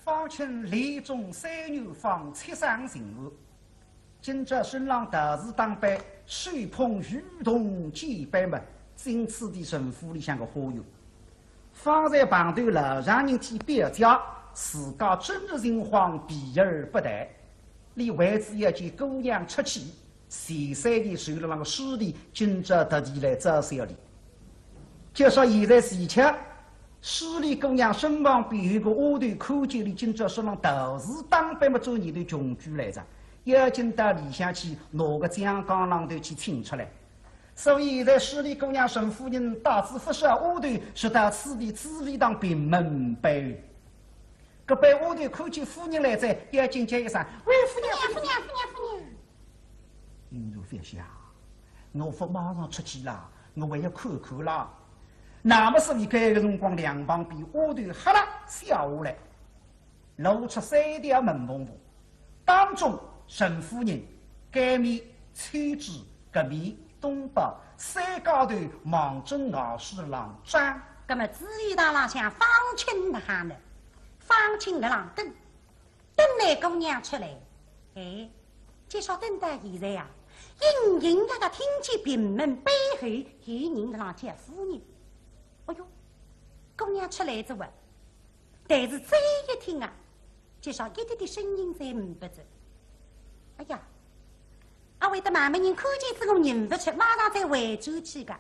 方请李中三女方切上刑恶，今朝新郎大事当办，水碰雨同几百门，因此的神府里向个花友。方才旁头楼上人替表家，自家真日情况避而不谈。你为子要见姑娘出去，细细的受了那个师弟，今朝特地来招小礼。就说现在时期，师弟姑娘身旁边有个阿头看见你，今朝说让大事当办么做你的穷举来着，要紧到里向去拿个江江浪头去请出来。所以现在师弟姑娘沈夫人大致不识阿头，说到此地滋味当闭门背。搿被阿头看见夫人来在，要紧叫一声：“喂，夫人，夫人，夫人，夫人！”你若别想，我不马上出去啦，我还要看看啦。那么是你该个辰光，两旁边阿头哈啦笑下来，露出三条门缝缝，当中沈夫人改面崔子，搿面东北三高头望着傲视郎张。葛么紫衣大郎向方清的哈呢？方清的郎等来姑娘出来，哎，介绍等到现在呀，隐隐约约听见平门背后有人的郎叫夫人。哎呦，姑娘出来之后，但是再一听啊，介绍一点点声音才认不着。哎呀，阿为的妈妈人看见这个认不出，马上再回转去个。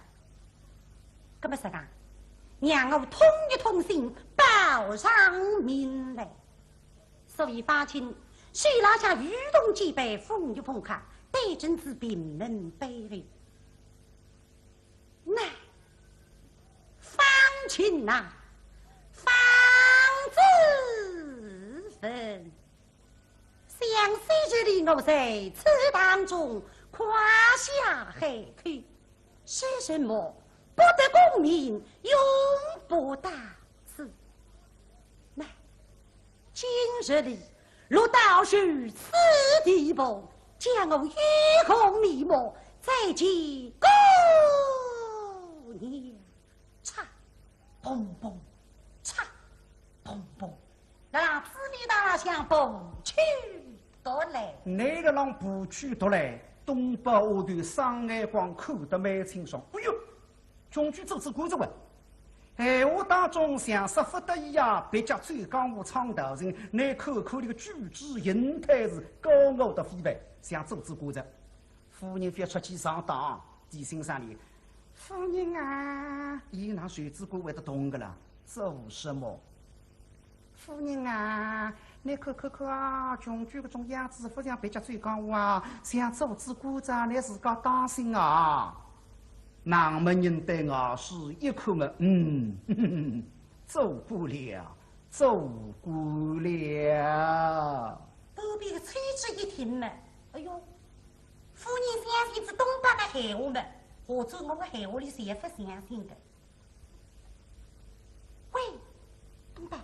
搿么说讲，让我通一通心，报上名来。所以发清水老下雨动几杯，风雨风卡，对阵子平门背后。那方清呐，方子分，相思之里我在此当中夸下海口，是什么不得功名，永不大事。那今日里若到是此地步，将我月空迷目，再见姑娘。嚓，砰砰，嚓，砰砰，让子里大象蹦去夺来。那个让步去夺来，东北阿头双眼光看得蛮清爽。哎呦，穷举走子顾着问。闲话当中像说不得已呀，别家最江湖唱头人，那口口里个举止形态是高傲的非凡，像走子顾着。夫人别出去上当，提醒上里。夫人啊，伊那水子顾会得懂个啦，做什么？夫人啊，你看啊，穷举个种样子，不像别家最江湖啊，像走子顾着，你自家当心啊。那么人对我是一口嘛，做不了，做不了。都被个崔子一听嘛，哎呦，夫人相信是东北的闲话嘛，或者我的闲话里谁不相信的？喂，东北，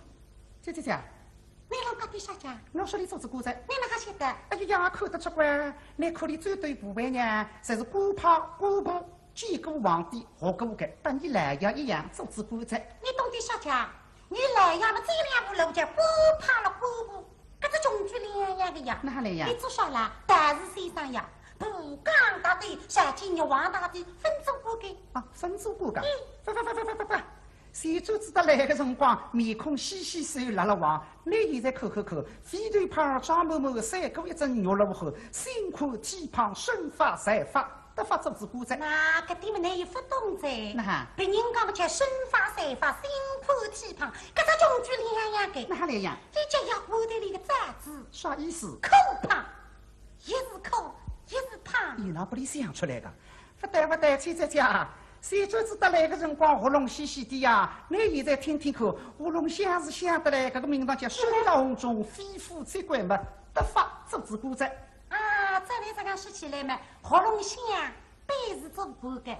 姐，你啷个对啥家？我说你做子姑仔，你哪个晓得？哎呀，看得出关，你看你最对部位呢，才是古派古部。见过皇帝，学过个，但你来呀一样做子姑仔。你懂得啥家？你来呀，么这两步路叫古怕了古步，搿只穷举两样的呀。哪来呀？你做啥啦？大事先生呀，不讲大队，下今日王大队分组过给。啊，分组过噶。不，谁就知道来个辰光，面孔稀稀手辣辣黄。你现在口，肥头胖张某某三个一阵肉了后，辛苦体胖，身发财发。得发做子姑仔，那搿点么你又不懂噻？那别人讲不叫身发财发，辛苦体胖，搿只穷举两样个。哪来呀？你家要我的那个渣子，啥意思？口胖，一是口，一是胖。你那不里想出来的？不对，崔在家，谁就知道来个辰光喉咙细细的呀？你现在听看，喉咙想是想得来，搿个名堂叫身大红中，肺腑之怪嘛，得发做子姑仔。啊，这来这样说起来嘛，喉咙响，背是做不的。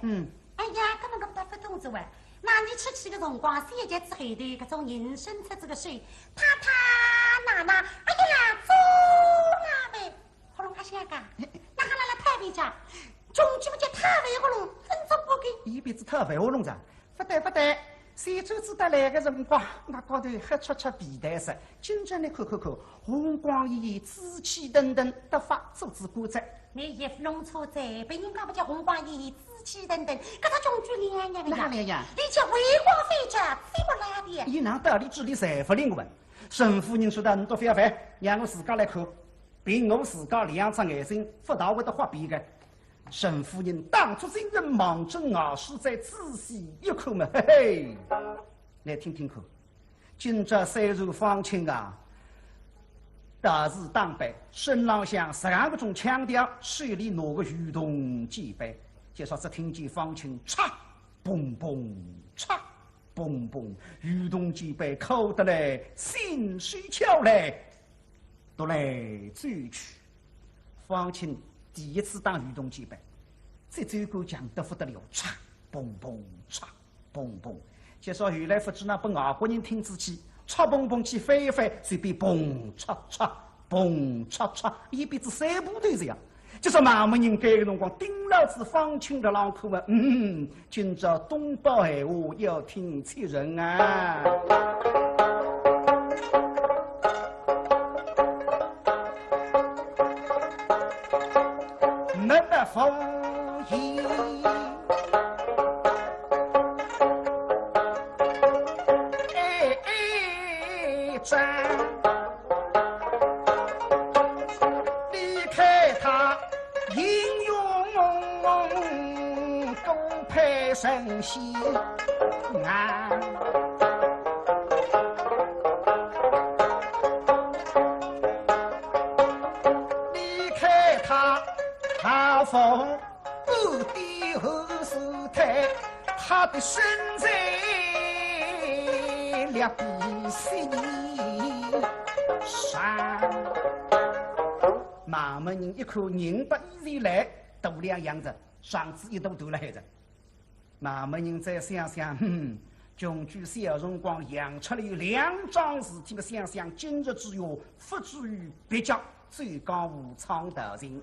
哎呀，根本搿不不懂子哇！那你出去的辰光，三节之后头，搿种人参出这个水，啪哪，哎呀啦，走啦呗，喉咙还响噶？那还来太肥家，穷举不叫太肥喉咙，分做不给。一辈子太肥喉咙着，不对，谁周子得来个辰光，那高头黑出皮带色，今朝呢看，红光熠熠，紫气腾腾，得法做子瓜子。你一副弄错在，被人家不叫红光熠熠，紫气腾腾，搿他中举两样的呀！你叫为光飞着，飞不来的。伊哪道理治理财富灵问？沈夫人说的你多非要烦，让我自家来看，凭我自家两只眼睛，不大会得发比的。沈夫人当初真人望着我是在仔细一看嘛，嘿嘿，来听听看，今朝三如芳亲啊，大事当办，身浪向12个钟强调，水里拿个鱼洞几杯，介绍只听见芳亲嚓嘣嘣嚓嘣嘣，鱼洞几杯口得来心水巧来，都来追去，芳亲。第一次当运动几杯，这周过讲得不得了，嚓嘣嘣嚓嘣嘣，介绍原来不知那被外国人听之起，嚓嘣嘣去飞一飞，随便嘣嚓嚓嘣嚓嚓，一边子三部队这样。就说马某人这个辰光盯老子方清的浪口啊，今朝东北闲话要听切人啊。风衣，站，离开他，英勇狗配神仙啊！离开他。他逢不敌后手台，他的身在两比心上。马门人一看人不依然来，度量扬着，嗓子一度都了海着。马门人再想想，穷举小辰光养出了有2桩事体的想想，今日之约，不至于别讲最高无常的人。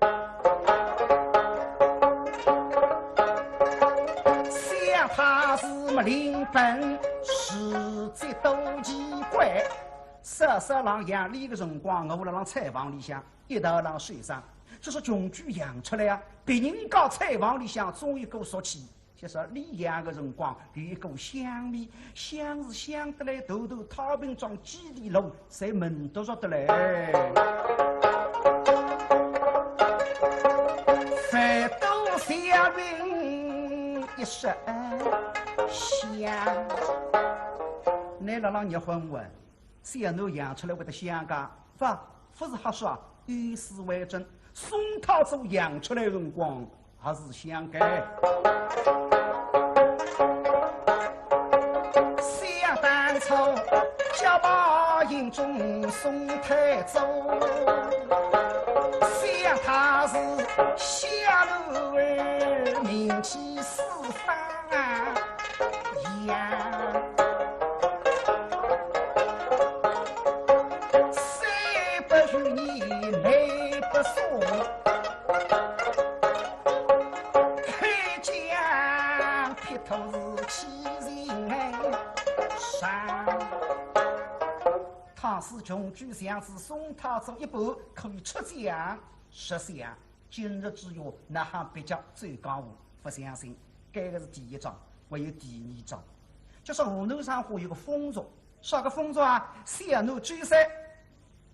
想他是么灵本，实在都奇怪。瑟郎养里的辰光，我辣菜房里向一道浪水上，这是穷举养出来啊！别人家菜房里向总有股俗气。就是李养的辰光有一股香味，香是香得来，头太平庄基地路，谁闻得着的来？反斗香云一身香，你辣辣结婚问，小奴养出来会得香噶？不是瞎说，以史为证。宋太祖养出来的辰光还是香噶。想当初家宝营中宋太祖，想他是下路儿名气四方呀，谁不如你内不说，开疆辟土是欺人上。唐诗穷举相子宋太祖一步可以出将实相，今日之约那还比较最高无不相信，这个是第一章，还有第2章。就是湖南上话有个风俗，啥个风俗啊？小奴举赛，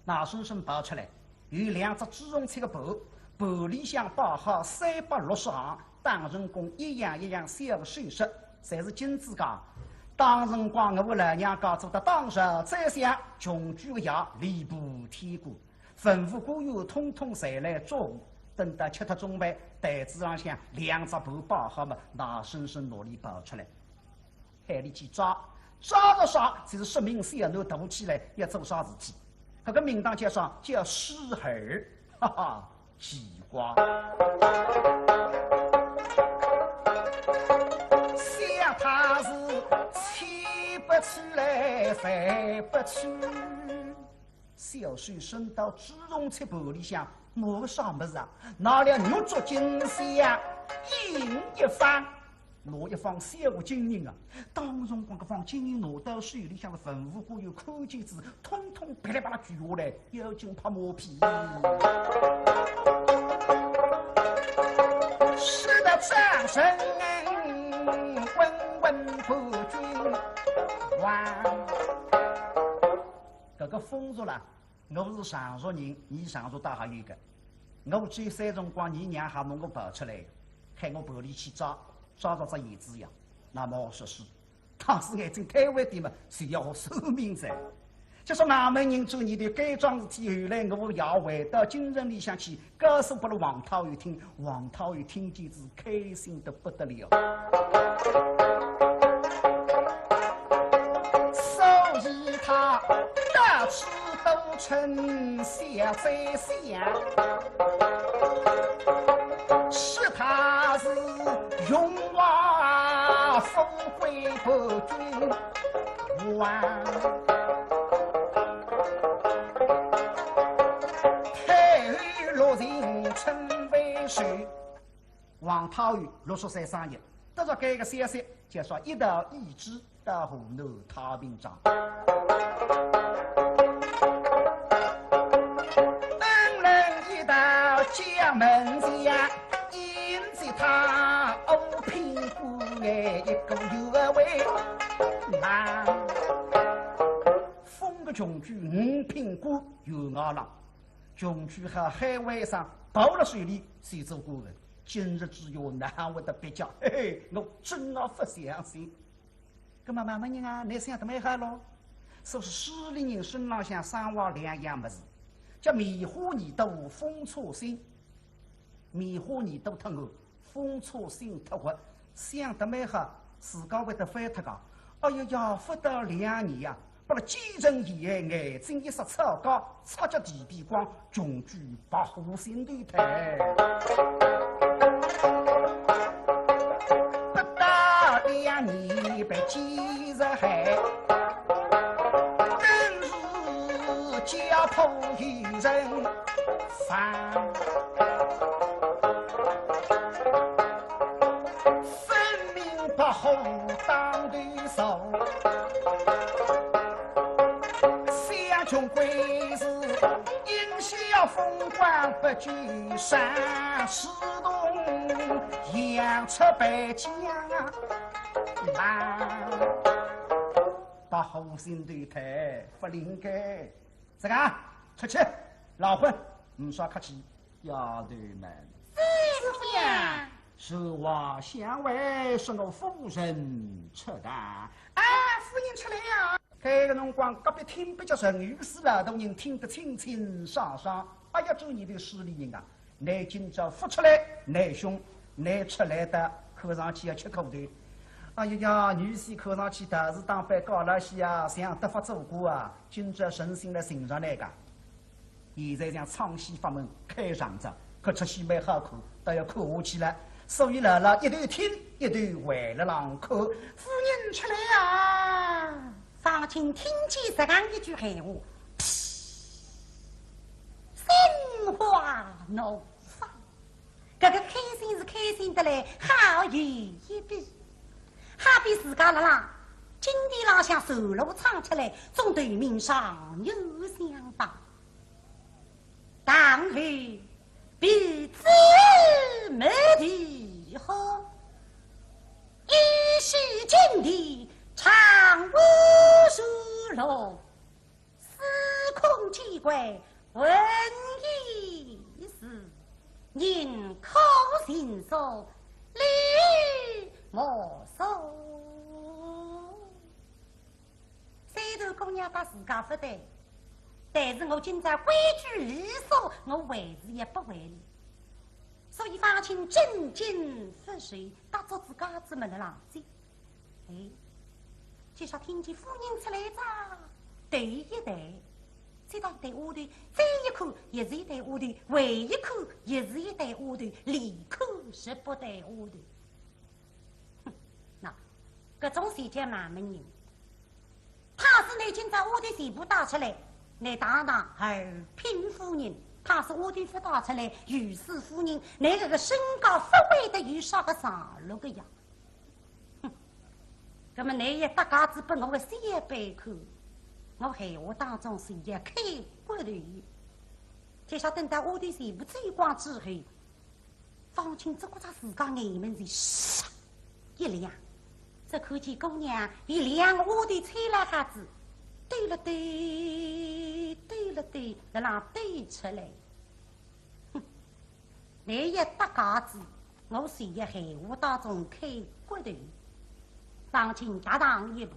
那生生抱出来，有2只猪绒菜的布里向包好360行，当成功一样小首饰，侪是金子噶。当辰光我老娘家做的当时再想穷举的牙离谱天过，吩咐官员统统侪来做务。等到吃脱中饭，袋子上向2只布包好嘛，那生生拿里包出来，海里去抓着啥，就是说明小奴大起来要做啥事体。这个名堂叫啥？叫失儿，哈哈，奇怪。想他是起不出来，翻不出。小水伸到猪绒菜布里向，拿个啥么子啊？拿了肉竹金香，银一方，拿一方小金银啊！当辰光，搿方金银拿到手里向的文武官员看见之，统统噼里啪啦举下来，妖精拍马屁。使得掌声稳稳不均。哇！搿个风俗啦，我是常熟人，你常熟倒还有一个。我这三辰光，你娘还弄我抱出来，害我抱里去找着只叶子呀。那么我说是，当时眼睛太晚点嘛，谁要我受命噻？就说哪门人做你的改装事体，后来我要回到京城里向去告诉给了王涛玉听，王涛玉听见是开心得不得了。所以他大吃都成小宰相，是他是荣华富贵不均哇。称为首，王涛玉60岁生日，得着这个消息，就说一道懿旨到河南太平庄。本人一到家门前，因在他欧平过来一个有位那封个穷居5品官有2郎，穷居和海外上。泡了水里，谁做过人？今日只有难为的蹩脚，嘿嘿，我真不相信。那么慢慢人啊，你想得蛮好咯。说是市里人身浪向生活2样么子，叫棉花泥豆、风车星。棉花泥豆脱我，风车星脱我，想得蛮好，自家会得翻脱讲。哎呀呀，不到2年呀！把了几层以外，眼睛一撒草高，擦着地皮光，穷居把虎心对台。不到2年被几日害，更是家破有人烦。分明把虎当对手。穷贵是因小风光不惧山石洞，养出白将啊！把后心对台不灵该，这个出去老混，唔耍客气，丫头们。师傅呀，是话相委，是我夫人出的。啊，夫人出来呀！这个辰光，隔壁厅比较陈御史老大人听得清清爽爽。哎呀，做你的势利人啊！你今朝付出来，你凶，你出来的看上去要吃苦头。哎呀呀，女婿看上去大事当班高了些啊，想得法做过啊，今朝顺心来寻上来个。现在像唱戏法门开场着，可出戏蛮好看，都要看下去了。所以姥姥一头听，一头回了浪口。夫人出来啊！方清听见这样一句闲话，心花怒放。这个开心是开心的嘞，好有一比，好比自家了啦，金地浪向走路唱出来，总对面上有相帮。当日彼此没地好，一时间地。常无疏漏，司空见惯，闻一事，宁可信受，礼莫受。三头姑娘把自家不对，但是我今朝规矩礼数，我为是也不为礼，所以方清正经不随，打着自家子们的浪子。哎。就像听见夫人出来着，对一对，再到一对下头，再一看也是一对下头，回一看也是一对下头，连看是不对下头。哼，那各种世界慢慢人，他是你今朝下头全部打出来，你当当二品夫人，他是下头不打出来，御史夫人，你这个身高不会的有少个上路个样。那么那一大家子把我的三杯口，我闲话当中是一开骨头。就晓等到我的全部追光之后，方清这个他自家眼门是唰一亮，只看见姑娘一亮我的吹来哈子，对了对，对了对，那让对出来。哼，那一大家子，我是一闲话当中开骨头。方清加上一步，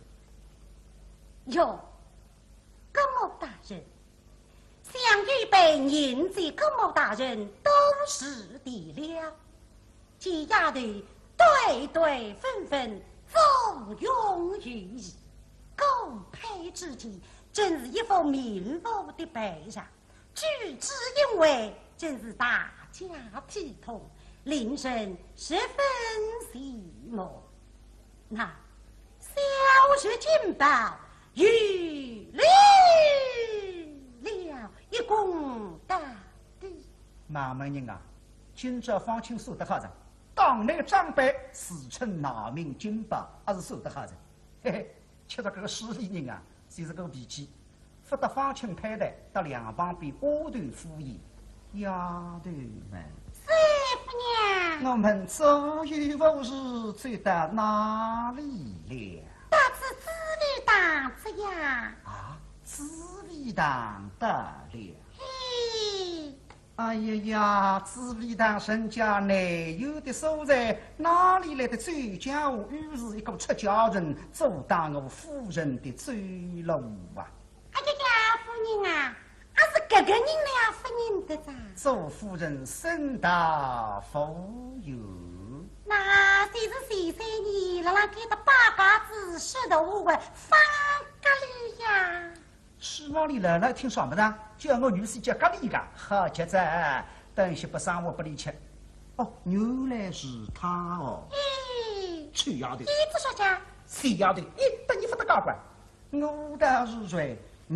哟，高某大人，相遇被人在高某大人都是地了，这丫头对对纷纷，纵容于义，共配之际，真是一副名副的背上，举之因为真是大家体统，令人十分羡慕。那小学金宝与了一公大帝。马门人啊，今朝方清说得好着，党内长辈自称拿名金宝，还是说得好着。嘿嘿，吃着这个势利人啊，就是个脾气，不得方清派的到两旁边阿头敷衍，丫头们。师傅娘，我们周游无事走到哪里了？到此紫礼堂子呀！啊，紫礼堂到了。嘿，哎呀呀，紫礼堂人家内有的所在，哪里来的周家务？于是一个出家人阻挡我夫人的走路啊！哎呀呀，夫人啊！还是这个人俩夫人的咋？周夫人身大富有，那谁是谁谁你让他给他八嘎子石头屋的放咖喱呀？希望你来了听说没的？叫我女婿叫咖喱个，好吃子，等些不上我不理吃。哦，原来是他哦。哎，臭丫头，一直说家，谁丫头？咦，等你不得搞怪？我倒是说。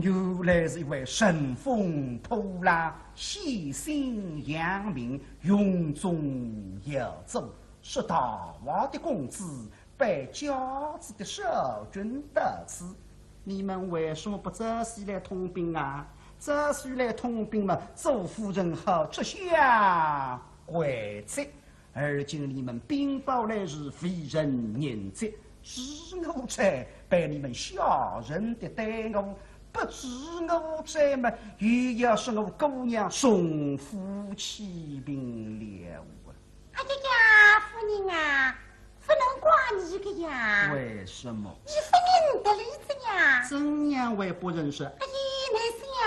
原来是一位神风破浪、牺牲扬名、勇中有主、是大王的公子，被家子的守军得此。你们为什么不早些来通兵啊？早些来通兵嘛，周夫人好出下贵策。而今你们兵到来时，非人人责，是我才被你们下人的待我。不知我在嘛，又要是我姑娘送夫妻病了啊！哎呀呀，夫人啊，不能怪你个呀。为什么？你不认得例子呀？怎样会不认识？哎呀，那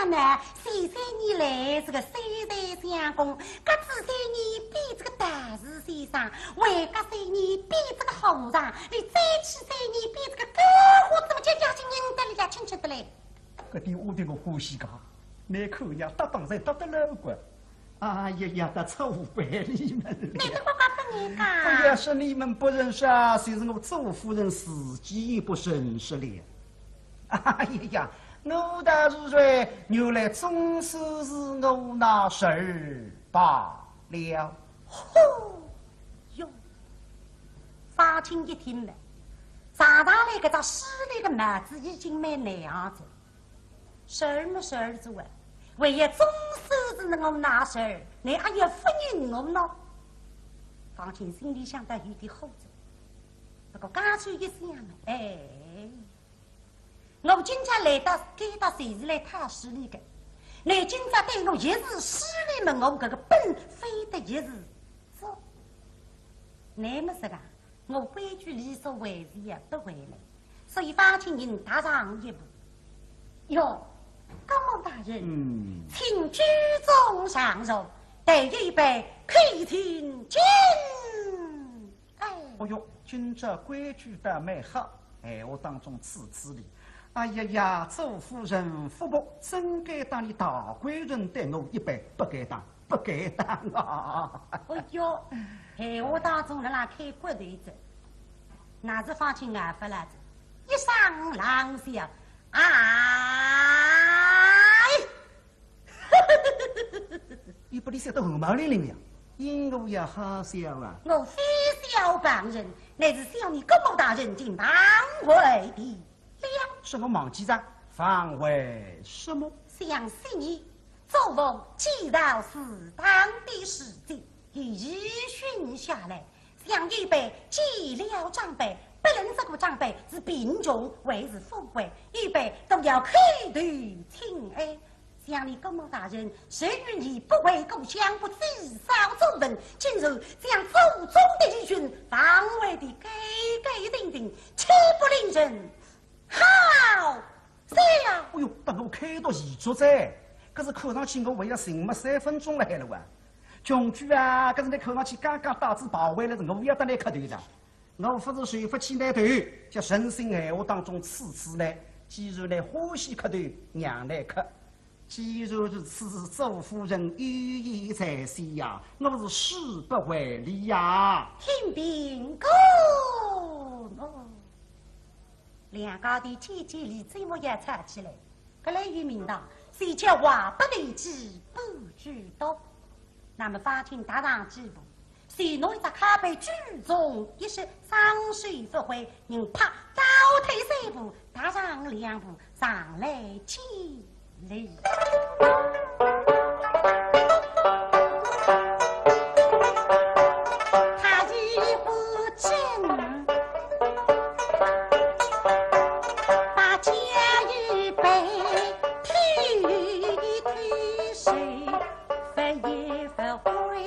想呢？谁三年来这个三代相公，各自三年比这个大事先生，为各三年比这个和尚，你再去三年比这个狗货，怎么就要去认得了呀？清楚的嘞。搿点我对我欢喜讲，那口呀搭档才搭得了个。哎呀呀，得错怪你们了。你这个话不能讲。不要是你们不认识啊，谁是我周夫人自己也不认识了。哎呀呀，我倒是说，原来总算是我那事儿罢了。呼哟，方清一听了，上堂来搿只犀利的帽子已经没那样子。事儿没事儿做啊，唯一总算是我那事儿，你还要不认我呢？方清心里想到有点后悔，不过干脆一想嘛，哎，我今朝来到该到谁是来探视你的？你今朝对我一时失礼嘛，我这个本非得一时做。你么是个，我规矩理所为是也不回来，所以方清人踏上一步，哟。高某大人，请居中上座，待一杯开庭酒。哎哟，今朝规矩得蛮好，闲话当中此理。哎呀呀，周夫人福薄，真该当你大贵人待我一杯，不该当，不该当啊！哎哟，闲话当中在那开骨头子，那是放起眼发了子，一声狼笑，你不理晓得后毛玲玲呀，因我也好笑啊！我非小帮人，乃是小女郭某大人进堂会的了。是我忘记了，方为什么？想是你作奉既到适当的时节，一巡下来，想预备既了长辈，不论这个长辈是贫穷还是富贵，预备都要开头请安。想你郭某大人，谁与你不为故乡，不至少作文？今日将祖宗的遗训，防卫的改改定定，岂不令人好？谁呀？哎呦，等我开到遗嘱噻！可是看上去我为了沉默3分钟了还了哇！穷举啊，可是你看上去刚刚打字跑回来是我要得来磕头的。我不是随不起来头，叫人生闲话当中次次来，既然来欢喜磕头，娘来磕。既然如此，周夫人有意在先呀，我是誓不为离呀。听禀公哦，两家的姐姐里这么也吵起来，格来于明道，谁叫话不对之不知道。那么法庭大堂之步，谁弄一只卡被举重一时上水不回，人啪倒退3步，打上2步，上来起来。他一不正，把家预备推水，分一分灰，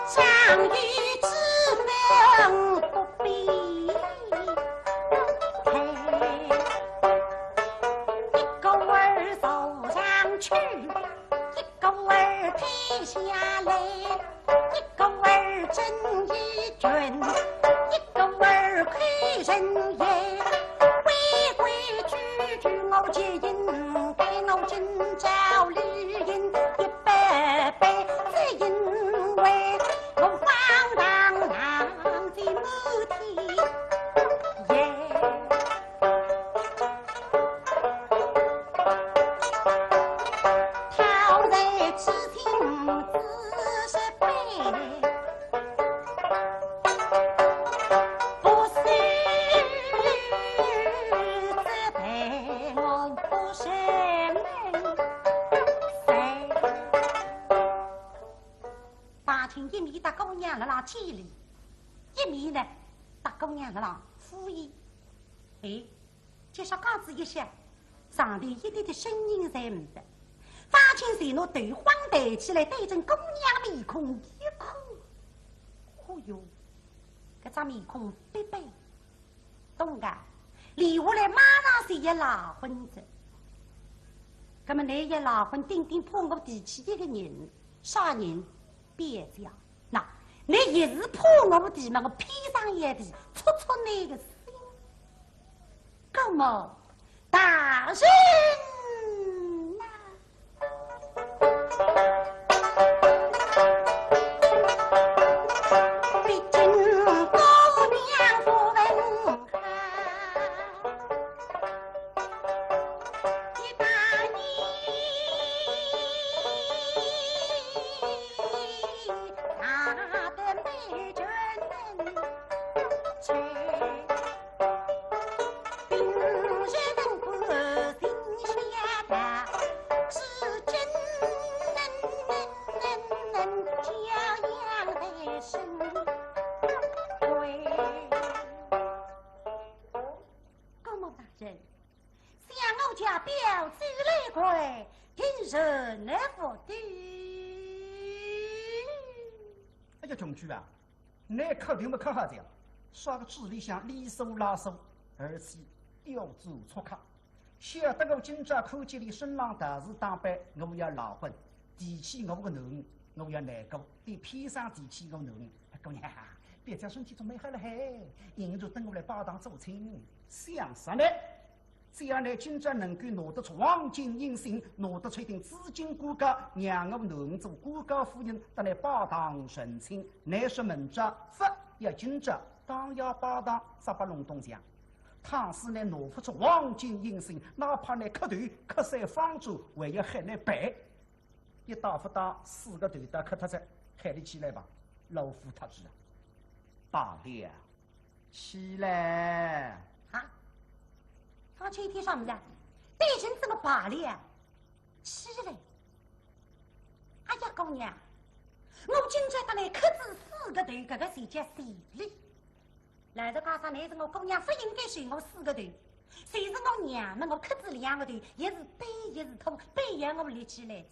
上于之门不必去，一个儿踢下来，一个儿真一准，一个儿亏人也。规规矩矩我接应，给我今朝绿荫100倍，只因为我放荡浪的母体耶。只听仔细背，不是只陪我不是谁。法庭一面打姑娘了让监理，一面呢打姑娘了让敷衍。哎，介绍刚子一下，上头一点的声音才没得。法庭随诺对晃抬起来，对准姑娘面孔一看，哦哟，这张面孔白白，懂个？留下来马上是一老婚子。那么那一老婚顶顶怕我提起一个人，啥人？别这样，那你一时怕我提嘛，我披上一提，戳戳那个心。那么大人。穷举啊，你磕头没磕好这样，耍个纸里向里手拉手，而且吊足戳卡。晓得我今朝看见你新郎大事打扮，我要劳婚，提起我个奴，我要难过，对披上提起我奴。姑娘，别家身体做美好了嘿，迎着等我来包堂做亲，想啥呢？只要你今朝能够拿得出黄金银杏，拿得出一定资金估价，让我奴做估价夫人，得来包堂成亲。你说门着不要今朝，当要包堂啥不隆咚响。倘使你拿不出黄金银杏，哪怕你磕头磕3方桌，还要喊你白。一打不打4个头都磕脱着，喊你起来吧，老夫他知啊！罢了，起来！啊！方前一天上么子？对人怎么罢了？起来！哎呀，姑娘，我今朝得来克制4个头，这个谁叫谁哩？来着加上你是我姑娘，不应该随我4个头。谁是我娘们？我克制2个头，一是背，一是痛，背让我立起来的。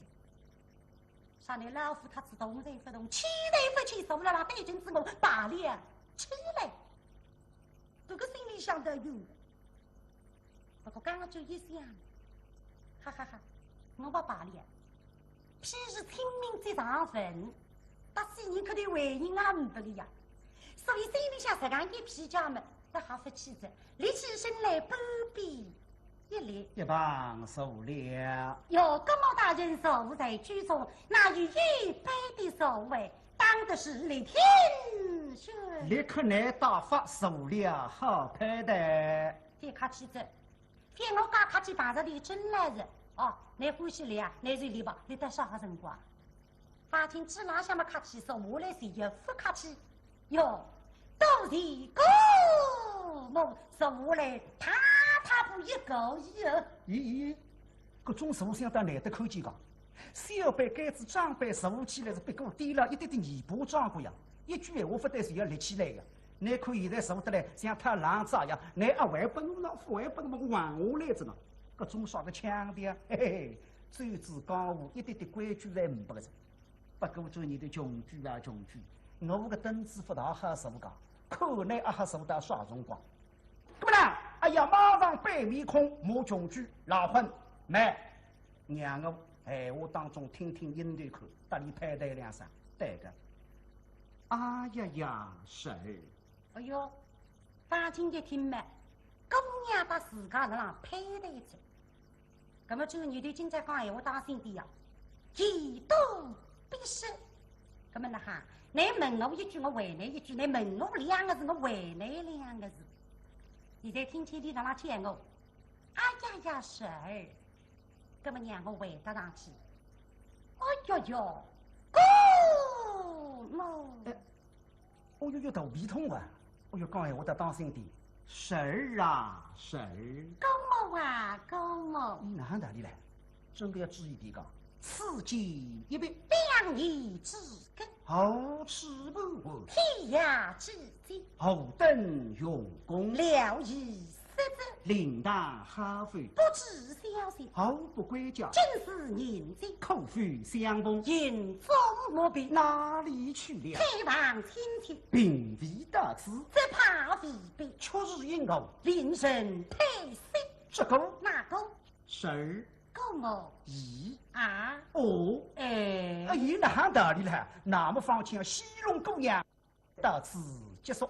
上来老夫他自动弹不动，起来不起，受了那对阵子我罢了，起来。这个心里想得有，不过刚刚就一想，哈哈哈，我不罢了。譬如清明节上坟，那些人可得为人啊不了呀，所以心里想这样一批家们，那好不气着，立起身来半边一立，一旁受了。有这么大人守在居中，那与一般的守卫，当的是雷天旋。立刻来大发受了，好拍的。别客气着，非我家客气把着你真来着。哦，你欢喜来啊，你就来吧，你得啥辰光？法庭只哪想么客气说，我来谁也不客气。哟，都是个我说我来踏步一个一哦。咦，各种事相当难得看见个。小辈杆子长辈竖起来是别个低了一点点尾巴长过呀，一句闲话不得是要立起来呀。你看现在竖得来像他狼子一样，你啊还不我了，还不我还下来着呢。各种耍个腔调，嘿嘿，专制讲话，一点点规矩来不个着。不过做你的穷举啊穷举，我个凳子不大好受个，可能啊好受到啥辰光？怎么啦？哎呀，马上背面孔，莫穷举，老混，没让我闲话当中听听音头口，搭里拍台2声，对个。哎呀呀，是。哎呦，大清的听没？姑娘把自家那样配得着，那么这个女的今朝讲闲话当心点呀，言多必失。那么那哈，你问我一句，我回你一句；你问我2个字，我回你2个字。你在听见你那样劝我，哎呀呀，婶儿，那么让我回答上去。哎呦呦，姑我有头皮痛啊！我有讲闲话得当心点。婶儿啊，婶儿，高某啊，高某，你哪哪里来？真的要注意点个，此间一别2年之根，好吃不完，天涯之间，后等用功，了以失之，领大哈费，不知消息，毫不归家，真是人间，口腹相逢，云中莫比，哪里去了？太望亲切，并未得此，只怕未必，确实应后，令人叹息。这个哪个？婶儿，高某咦啊？哦，哎，哪哪里来？那么放心，西龙姑娘到此结束。